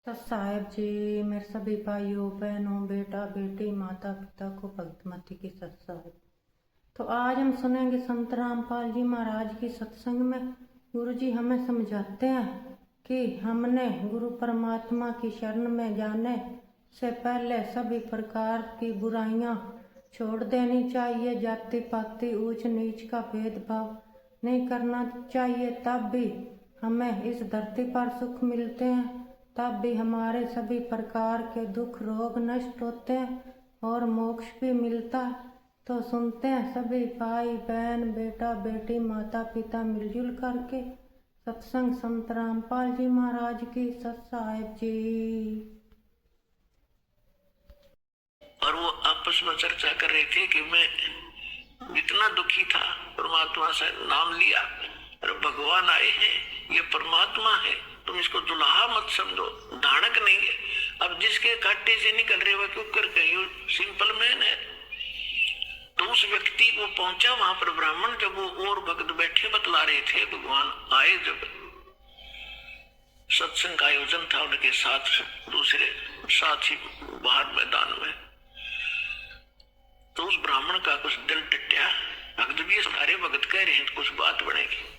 तो साहेब जी, मेरे सभी भाइयों बहनों बेटा बेटी माता पिता को भक्तमती की सत साहेब। तो आज हम सुनेंगे संत रामपाल जी महाराज की सत्संग में गुरु जी हमें समझाते हैं कि हमने गुरु परमात्मा की शरण में जाने से पहले सभी प्रकार की बुराइयां छोड़ देनी चाहिए। जाति पाति ऊंच नीच का भेदभाव नहीं करना चाहिए, तब भी हमें इस धरती पर सुख मिलते हैं, तब भी हमारे सभी प्रकार के दुख रोग नष्ट होते हैं और मोक्ष भी मिलता है। तो सुनते हैं सभी भाई बहन बेटा बेटी माता पिता मिलजुल करके सत्संग संत रामपाल जी महाराज की सत साहेब जी। और वो आपस में चर्चा कर रहे थे कि मैं इतना दुखी था, परमात्मा से नाम लिया, अरे भगवान आए हैं, ये परमात्मा है, तुम इसको दुल्हा मत समझो, धानक नहीं है। अब जिसके काटे से निकल रहे वह क्यों कर कहीं सिंपल मैन है। तो उस व्यक्ति को पहुंचा वहां पर ब्राह्मण, जब वो और भक्त बैठे बतला रहे थे, भगवान आए, जब सत्संग का आयोजन था उनके साथ दूसरे साथी बाहर मैदान में, तो उस ब्राह्मण का कुछ दिल टट्या, भक्त भी सारे भक्त कह रहे हैं तो कुछ बात बनेगी।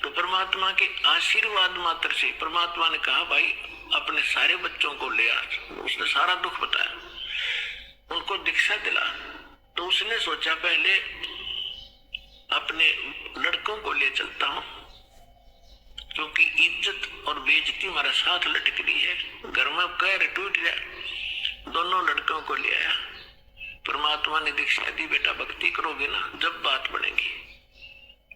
तो परमात्मा के आशीर्वाद मात्र से परमात्मा ने कहा, भाई अपने सारे बच्चों को ले आ। उसने सारा दुख बताया, उनको दीक्षा दिला। तो उसने सोचा पहले अपने लड़कों को ले चलता हूं, क्योंकि इज्जत और बेइज्जती हमारा साथ लटक रही है, घर में कैर टूट गया। दोनों लड़कों को ले आया। परमात्मा ने दीक्षा दी, बेटा भक्ति करोगे ना जब बात बनेगी।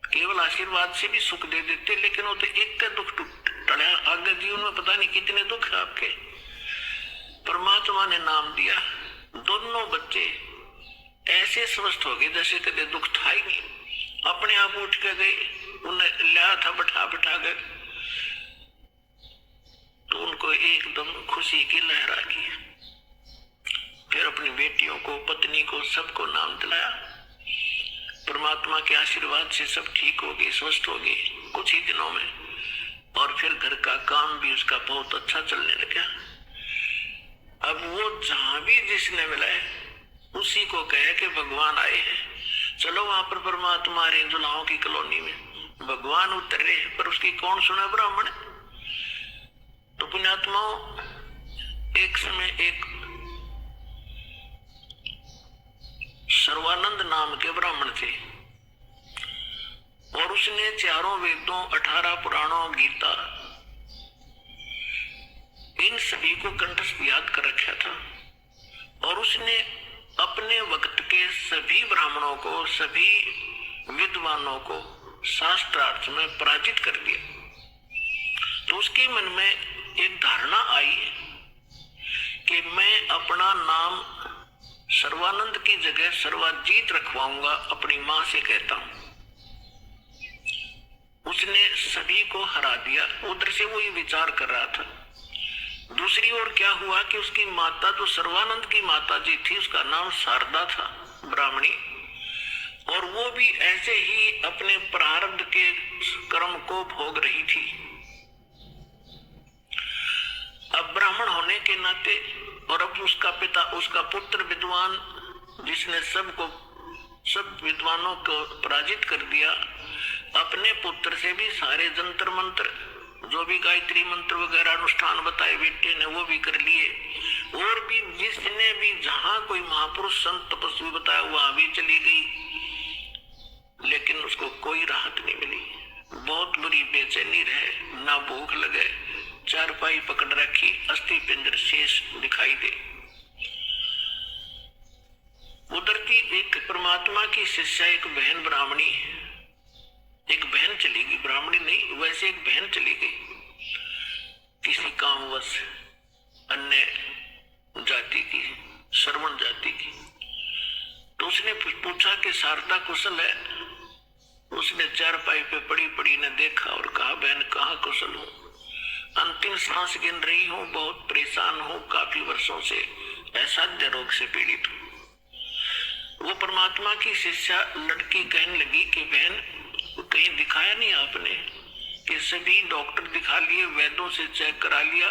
केवल आशीर्वाद से भी सुख दे देते, लेकिन वो तो एक का दुख टला, आगे जीवन में पता नहीं कितने दुख है आपके। परमात्मा ने नाम दिया, दोनों बच्चे ऐसे स्वस्थ हो गए जैसे कभी दुख था ही नहीं। अपने आप उठ के गए, उन्हें लिया था बैठा बैठा कर, तो उनको एकदम खुशी की लहर आ गई। फिर अपनी बेटियों को पत्नी को सबको नाम दिलाया। परमात्मा के आशीर्वाद से सब ठीक हो गए, स्वस्थ हो गए कुछ ही दिनों में। और फिर घर का काम भी उसका बहुत अच्छा चलने लगा। अब वो जहां भी जिसने मिलाए उसी को कहे कि भगवान आए हैं, चलो वहां पर परमात्मा रहे दुल्हाओं की कॉलोनी में, भगवान उतर रहे, पर उसकी कौन सुने ब्राह्मण। तो पुण्यात्माओं, एक समय एक सर्वानंद नाम के ब्राह्मण थे, और उसने चारों वेदों 18 पुराणों गीता इन सभी को कंठस्थ याद कर रखा था। और उसने अपने वक्त के सभी ब्राह्मणों को, सभी विद्वानों को शास्त्रार्थ में पराजित कर दिया। तो उसके मन में एक धारणा आई कि मैं अपना नाम सर्वानंद की जगह सर्वाजीत रखवाऊंगा, अपनी मां से कहता हूं। उसने सभी को हरा दिया। उधर से वो ये विचार कर रहा था। दूसरी ओर क्या हुआ कि उसकी माता, तो सर्वानंद की माता जी थी, उसका नाम शारदा था, ब्राह्मणी, और वो भी ऐसे ही अपने प्रारब्ध के कर्म को भोग रही थी। अब ब्राह्मण होने के नाते, और अब उसका पिता, उसका पुत्र विद्वान, जिसने सब विद्वानों को पराजित कर दिया, अपने पुत्र से भी सारे जंतर मंत्र, जो भी गायत्री मंत्र वगैरह अनुष्ठान बताए बेटे ने, वो भी कर लिए। और भी जिसने भी जहां कोई महापुरुष संत तपस्वी बताया वहां भी चली गई, लेकिन उसको कोई राहत नहीं मिली। बहुत बुरी बेचैनी रहे, ना भूख लगे, चारपाई पकड़ रखी, अस्थि पिंजर शेष दिखाई दे। उधर की एक परमात्मा की शिष्या, एक बहन ब्राह्मणी, एक बहन चली गई, ब्राह्मणी नहीं वैसे एक बहन चली गई किसी कामवश, अन्य जाति की, श्रवण जाति की। तो उसने पूछा कि शारदा कुशल है। उसने चारपाई पे पड़ी पड़ी ने देखा और कहा, बहन कहाँ कुशल हूं, अंतिम सांस गिन रही हूं, बहुत परेशान हूं, काफी वर्षों से असाध्य रोग से पीड़ित हूं। वो परमात्मा की शिष्या लड़की कहने लगी कि बहन कहीं दिखाया नहीं आपने, कि सभी डॉक्टर दिखा लिए, वैद्यों से चेक करा लिया,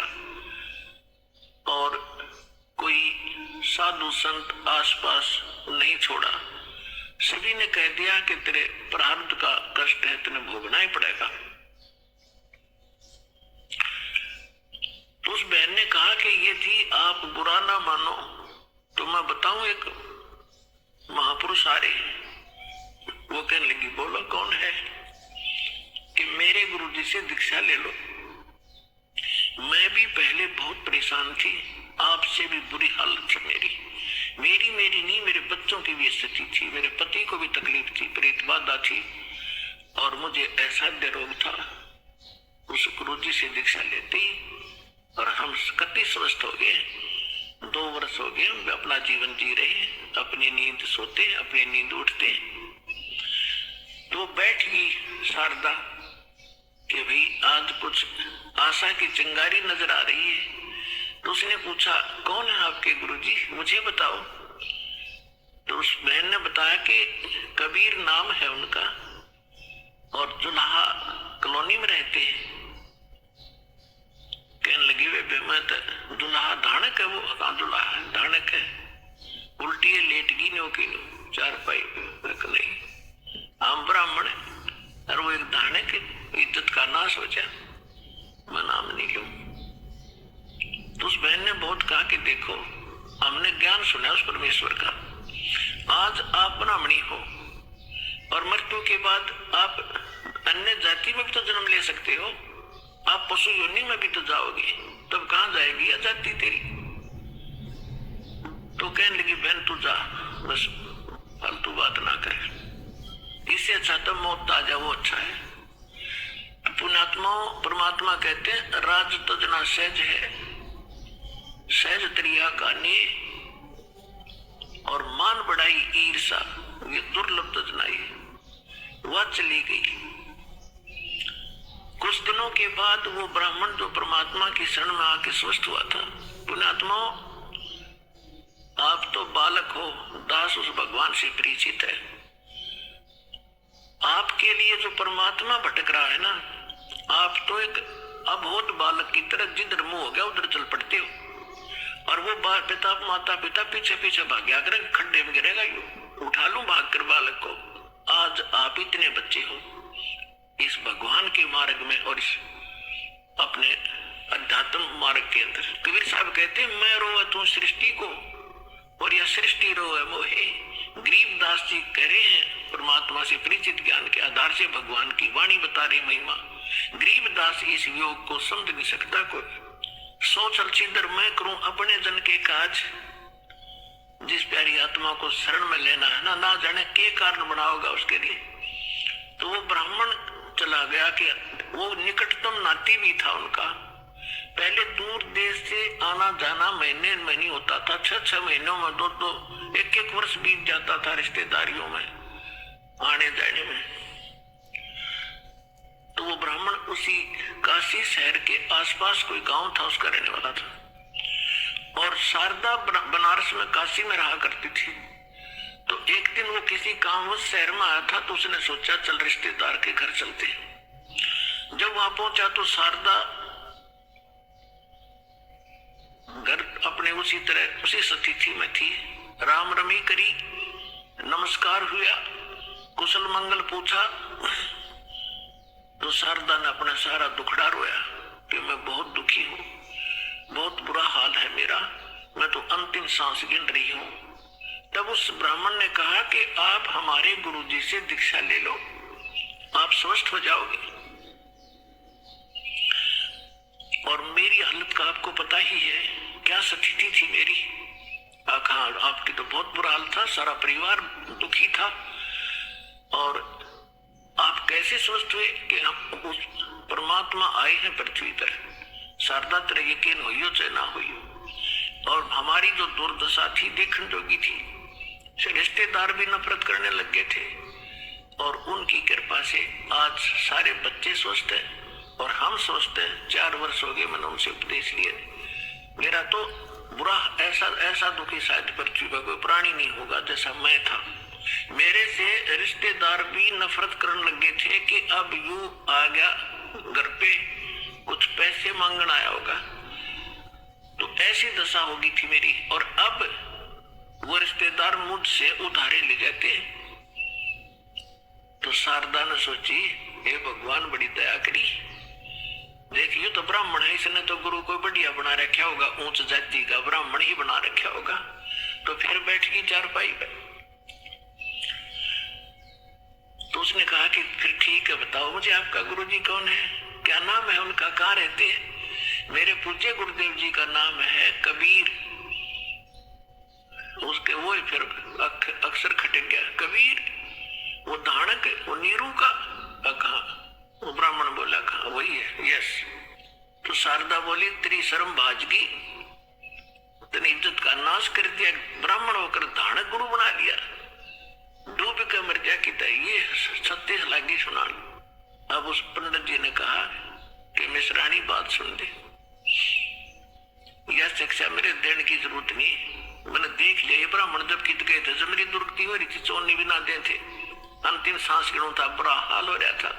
साधु संत आसपास नहीं छोड़ा। सभी ने कह दिया कि तेरे प्रारब्ध का कष्ट है, तुम्हें भोगना ही पड़ेगा। तो उस बहन ने कहा कि ये जी आप बुरा ना मानो, तो मैं बताऊं एक महापुरुष आ रहे हैं। वो कहने लगी बोलो कौन है? कि मेरे गुरुजी से दीक्षा ले लो। मैं भी पहले बहुत परेशान थी, आपसे भी बुरी हालत थी मेरी नहीं, मेरे बच्चों की भी स्थिति थी, मेरे पति को भी तकलीफ थी, प्रेत बाधा थी और मुझे ऐसा रोग था। उस गुरुजी से दीक्षा लेते ही और हम कति स्वस्थ हो गए। 2 वर्ष हो गए हम अपना जीवन जी रहे, अपनी नींद सोते, अपनी नींद उठते। तो बैठ गई शारदा कि भाई आज कुछ आशा की चिंगारी नजर आ रही है। तो उसने पूछा कौन है आपके गुरुजी, मुझे बताओ। तो उस बहन ने बताया कि कबीर नाम है उनका और जुलाहा कॉलोनी में रहते हैं। कहने लगी वे मैं तो दुल्हा धानक है, वो कहाँ दुल्हा धानक है, उल्टी है लेट गई नो की नो 4 पाई नहीं, आम ब्राह्मण है और वो एक धानक इज्जत का नाश हो जा, मैं नाम नहीं लूं। तो उस बहन ने बहुत कहा कि देखो हमने ज्ञान सुना उस परमेश्वर का, आज आप ब्राह्मणी हो और मृत्यु के बाद आप अन्य जाति में भी तो जन्म ले सकते हो, आप पशु योनि में भी तो जाओगे, तब कहां जाएगी या जाति तेरी। तो कहने लगी बहन तू जा, बस फालतू बात ना कर, इससे अच्छा तो मौत आ जाए, वो अच्छा है। पुण्यात्मा परमात्मा कहते हैं राज तजना सहज है, सहज त्रिया का ने और मान बढ़ाई ईर्षा, ये दुर्लभ तजनाई। वह चली गई। कुछ दिनों के बाद वो ब्राह्मण जो परमात्मा की शरण में आके स्वस्थ हुआ था, पुण्यात्मा आप तो बालक हो, दास उस भगवान से परिचित है, आपके लिए जो परमात्मा भटक रहा है ना, आप तो एक अबोध बालक की तरह जिधर मुंह हो गया उधर चल पड़ते हो और वो पिता माता पिता पीछे पीछे भाग गया, अगर खड्डे में गिरेगा यू उठा लूं भाग कर बालक को। आज आप इतने बच्चे हो इस भगवान के मार्ग में और इस अपने अध्यात्म मार्ग के अंदर। कबीर साहब कहते हैं मैं रोवा तू सृष्टि को और यह सृष्टि रोवे मोहे। गरीबदास जी कह रहे हैं परमात्मा से परिचित ज्ञान के आधार से भगवान की वाणी बता रही महिमा। गरीबदास इस योग को समझ नहीं सकता कोई। सोच अलछिदर मैं करूं अपने जन के काज, जिस प्यारी आत्मा को शरण में लेना है ना, ना जाने के कारण बना होगा उसके लिए। तो वो ब्राह्मण चला गया कि वो निकटतम नाती भी था उनका। पहले दूर देश से आना जाना महीने महीने होता था, 6-6 महीनों में 2-2 1-1 वर्ष बीत जाता था रिश्तेदारियों में आने जाने में। तो वो ब्राह्मण उसी काशी शहर के आसपास कोई गांव था उसका रहने वाला था और शारदा बनारस में काशी में रहा करती थी। तो एक दिन वो किसी कामवश शहर में आया था तो उसने सोचा चल रिश्तेदार के घर चलते। जब वहां पहुंचा तो शारदा घर अपने उसी तरह उसी स्थिति में थी। राम रमी करी, नमस्कार हुआ, कुशल मंगल पूछा। तो शारदा ने अपना सारा दुखड़ा रोया कि मैं बहुत दुखी हूं, बहुत बुरा हाल है मेरा, मैं तो अंतिम सांस गिन रही हूं। तब उस ब्राह्मण ने कहा कि आप हमारे गुरुजी से दीक्षा ले लो, आप स्वस्थ हो जाओगे। और मेरी हालत का आपको पता ही है, क्या स्थिति थी मेरी। हाँ, आपकी तो बहुत बुरा हाल था, सारा परिवार दुखी था और आप कैसे स्वस्थ हुए कि हम उस परमात्मा आए हैं पृथ्वी पर। शारदा तेरा यकीन होइयो चाहे ना होइयो। और हमारी जो दुर्दशा थी देखने जोगी थी, रिश्तेदार भी नफरत करने लग गए थे और उनकी कृपा से आज सारे बच्चे स्वस्थ हैं और हम स्वस्थ हैं। 4 वर्ष हो गए मैंने उनसे उपदेश लिए। मेरा तो बुरा ऐसा दुखी शायद पृथ्वी पर कोई प्राणी नहीं होगा जैसा मैं था। मेरे से रिश्तेदार भी नफरत करने लगे थे कि अब यूं आ गया घर पे, कुछ पैसे मांगने आया होगा। तो ऐसी दशा होगी थी मेरी। और अब वो रिश्तेदार मुझसे उधारे ले जाते हैं। तो शारदा ने सोची, हे भगवान बड़ी दया करी, देखियो तो ब्राह्मण है, इसने तो गुरु को बढ़िया बना रखा होगा, ऊंच जाति का ब्राह्मण ही बना रखा होगा। तो फिर बैठ गई चारपाई पे। तो उसने कहा कि फिर ठीक है, बताओ मुझे आपका गुरुजी कौन है, क्या नाम है उनका, कहाँ रहते हैं। मेरे पूज्य गुरुदेव जी का नाम है कबीर। उसके वो फिर अक्सर खटक गया, कबीर वो धानक है, वो नीरू का, कहा। वो ब्राह्मण बोला, कहा वही है, यस। तो शारदा बोली, तेरी शर्म बाजगी, तेरी इज्जत का नाश कर दिया, ब्राह्मण होकर धानक गुरु बना लिया, डूब के मर जा की ये सत्य लागी सुना। अब उस पंडित जी ने कहा कि मिश्रानी बात सुन ले, यह शिक्षा मेरे देने की जरूरत नहीं, मैंने देख लिया ये ब्राह्मण जब कित गए थे, जब मेरी दुर्गति हो रही थी, चोनी भी ना दे थे, अंतिम सांस गिनों था, बुरा हाल हो रहा था।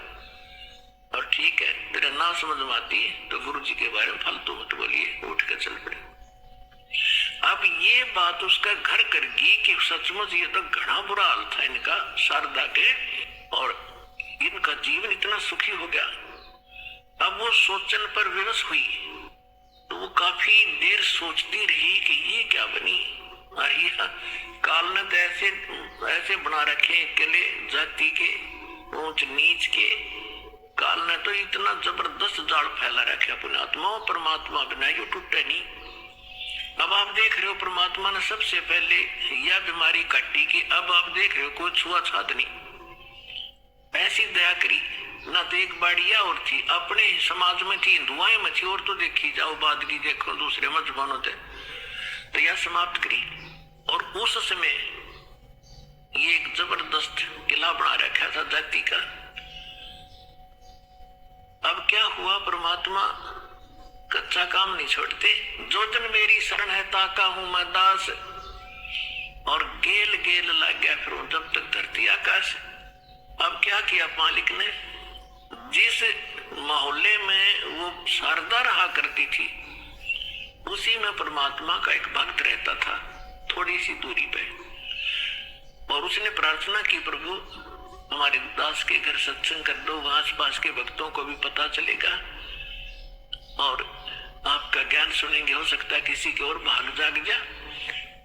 और ठीक है, तेरा ना समझ में आती तो गुरु जी के बारे में फालतू मत बोलिए, उठ कर चल पड़े। अब ये बात उसका घर कर गई कि सचमुच ये तो घना बुरा हाल था इनका, शारदा के, और इनका जीवन इतना सुखी हो गया। अब वो सोचने पर विवश हुई, तो वो काफी देर सोचती रही कि ये क्या बनी। अरे काल ने तो ऐसे बना रखे किले जाति के, ऊंच नीच के, काल ने तो इतना जबरदस्त जाल फैला रखा पुण्यात्मा, परमात्मा बिना जो टूटे नहीं। अब आप देख रहे हो परमात्मा ने सबसे पहले यह बीमारी काटी कि अब आप देख रहे हो कोई छुआछूत नहीं, ऐसी दया करी ना। तो एक बाड़िया और थी, अपने समाज में थी, हिंदुआएं में थी, और तो देखी जाओ बाद की देखो दूसरे मजहबों थे, तो यह समाप्त करी। और उस समय ये एक जबरदस्त किला बना रखा था जाति का। अब क्या हुआ, परमात्मा कच्चा काम नहीं छोड़ते, जो जन मेरी शरण है ताका हूं मैं दास, और गेल गेल लग गया फिर जब तक धरती आकाश। अब क्या किया मालिक ने, जिस मोहल्ले में वो शारदा रहा करती थी उसी में परमात्मा का एक भक्त रहता था, थोड़ी सी दूरी पे, और उसने प्रार्थना की, प्रभु हमारे दास के घर सत्संग कर दो, आस पास के भक्तों को भी पता चलेगा और आपका ज्ञान सुनेंगे, हो सकता है किसी की और भाग जाग जा।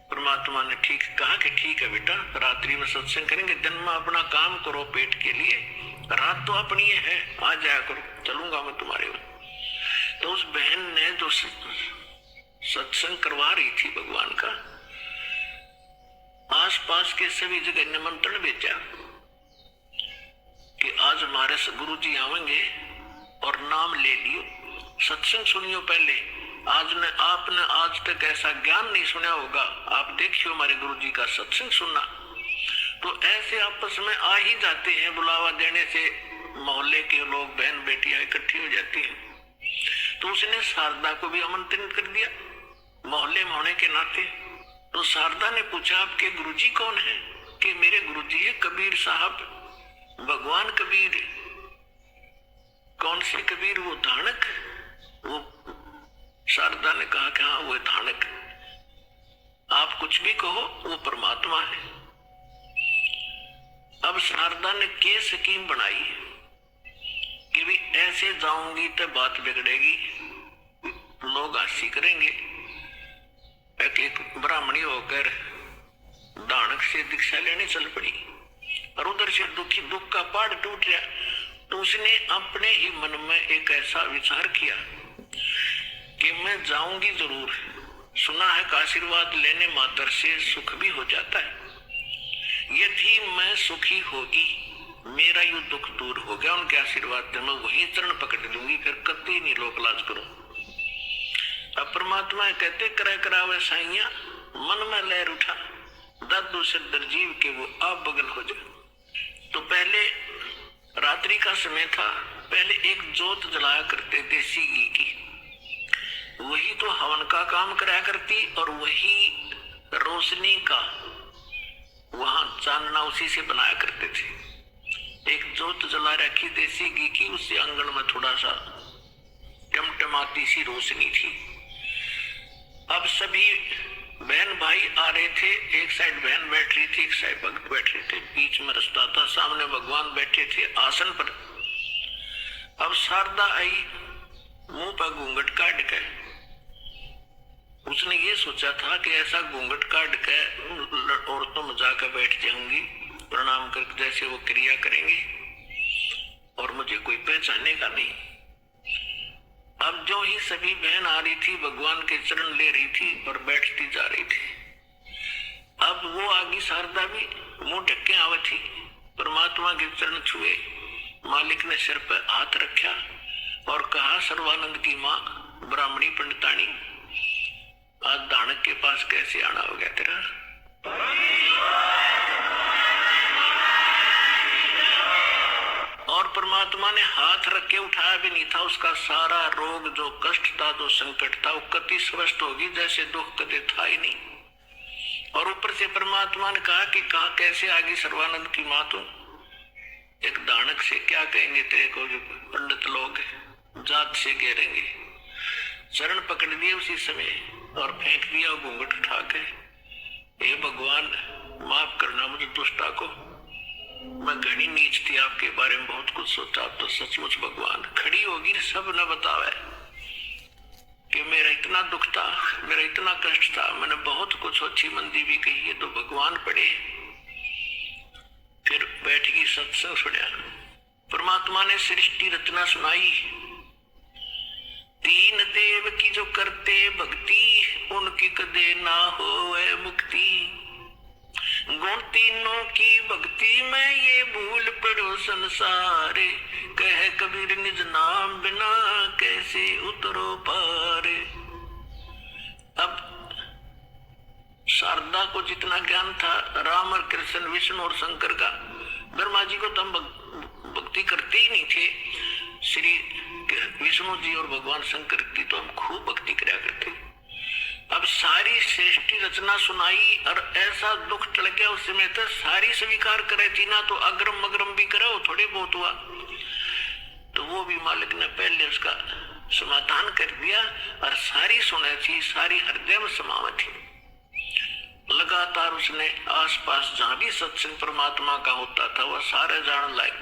परमात्मा ने ठीक कहा कि ठीक है बेटा, रात्रि में सत्संग करेंगे, दिन में अपना काम करो पेट के लिए, रात तो अपनी है, आ जाया करो, चलूंगा मैं तुम्हारे में। तो उस बहन ने जो सत्संग करवा रही थी भगवान का, आसपास के सभी जगह निमंत्रण भेजा कि आज हमारे गुरु जी आवेंगे और नाम ले लियो, सत्संग सुनियो पहले, आपने आज तक ऐसा ज्ञान नहीं सुना होगा, आप देखियो हमारे गुरु जी का सत्संग सुनना। तो ऐसे आपस में आ ही जाते हैं, बुलावा देने से मोहल्ले के लोग, बहन बेटियां इकट्ठी हो जाती हैं। तो उसने शारदा को भी आमंत्रित कर दिया मोहल्ले में होने के नाते। तो शारदा ने पूछा, आपके गुरुजी कौन है? कि मेरे गुरुजी है कबीर साहब, भगवान कबीर। कौन से कबीर? वो धानक। वो शारदा ने कहा कि हाँ वो धानक, आप कुछ भी कहो वो परमात्मा है। अब शारदा ने के स्कीम बनाई कि भी ऐसे जाऊंगी तो बात बिगड़ेगी, लोग हंसी करेंगे। एक ब्राह्मणी होकर दानक से दीक्षा लेने चल पड़ी और उधर से दुख का पहाड़ टूट गया। तो उसने अपने ही मन में एक ऐसा विचार किया कि मैं जाऊंगी जरूर, सुना है कि आशीर्वाद लेने मात्र से सुख भी हो जाता है, यदि मैं सुखी होगी मेरा ये दुख दूर हो गया उनके आशीर्वाद से, मैं वही चरण पकड़ लूंगी, फिर कभी नहीं लोक लाज करूं। अब परमात्मा कहते करे करावे साइया, मन में लहर उठा, दादू से दर्जीव के वो आप बगल हो जाए। तो पहले रात्रि का समय था, पहले एक जोत जलाया करते देसी घी की, वही तो हवन का काम कराया करती और वही रोशनी का वहां चांदना उसी से बनाया करते थे। एक जोत जला रखी देसी घी की, उससे आंगन में थोड़ा सा टमटमाती सी रोशनी थी। अब सभी बहन भाई आ रहे थे, एक साइड बहन बैठ रही थी, एक साइड भक्त बैठ रहे थे, बीच में रास्ता था, सामने भगवान बैठे थे आसन पर। अब शारदा आई, मुंह पर घूंघट काट के, उसने ये सोचा था कि ऐसा घूंघट काट के औरतों में जाकर बैठ जाऊंगी, प्रणाम करके जैसे वो क्रिया करेंगे और मुझे कोई पहचानेगा नहीं। अब जो ही सभी बहन आ रही थी, भगवान के चरण ले रही थी और बैठती जा रही थी। अब वो आगे शारदा भी मुंह ढक्के आवत थी, परमात्मा के चरण छुए, मालिक ने सिर पर हाथ रखा और कहा, सर्वानंद की माँ ब्राह्मणी पंडितानी, आज दानक के पास कैसे आना हो गया तेरा? और परमात्मा ने हाथ रख के उठाया भी नहीं था, उसका सारा रोग, जो कष्ट था, जो संकट था, वो कति स्वस्थ होगी जैसे दुख कदे था ही नहीं। और ऊपर से परमात्मा ने कहा कि कहा कैसे आगे सर्वानंद की माँ, तुम एक दानक से क्या कहेंगे तेरे को, जो पंडित लोग जात से घेरेंगे। चरण पकड़ दिए उसी समय और फेंक दिया घूंघट उठा के, हे भगवान माफ करना मुझे दुष्टा को, मैं घनी नीच थी, आपके बारे में बहुत कुछ सोचा, तो सचमुच भगवान खड़ी होगी सब न बतावे कि मेरा इतना दुख था, मेरा इतना कष्ट था, मैंने बहुत कुछ अच्छी मंदी भी कही है, तो भगवान पड़े। फिर बैठ गई, सत्संग सुना, परमात्मा ने सृष्टि रचना सुनाई। तीन देव की जो करते भक्ति, उनकी कदे ना होए मुक्ति। गुण तीनों की भक्ति में ये भूल पड़ो संसार, कह कबीर निज नाम बिना कैसे उतरो पार। अब शारदा को जितना ज्ञान था राम और कृष्ण, विष्णु और शंकर का, ब्रह्मा जी को तो हम भक्ति करते ही नहीं थे, श्री विष्णु जी और भगवान शंकर की तो हम खूब भक्ति कराया करते। अब सारी सृष्टि रचना सुनाई और ऐसा दुख टल गया उस समय तक, सारी स्वीकार करे थी ना, तो अग्रम मग्रम भी करा, वो थोड़े बहुत हुआ, तो वो भी मालिक ने पहले उसका समाधान कर दिया और सारी सुने थी, सारी हृदय में समावे थी। लगातार उसने आसपास जहां भी सत्संग परमात्मा का होता था वह सारे जान लायक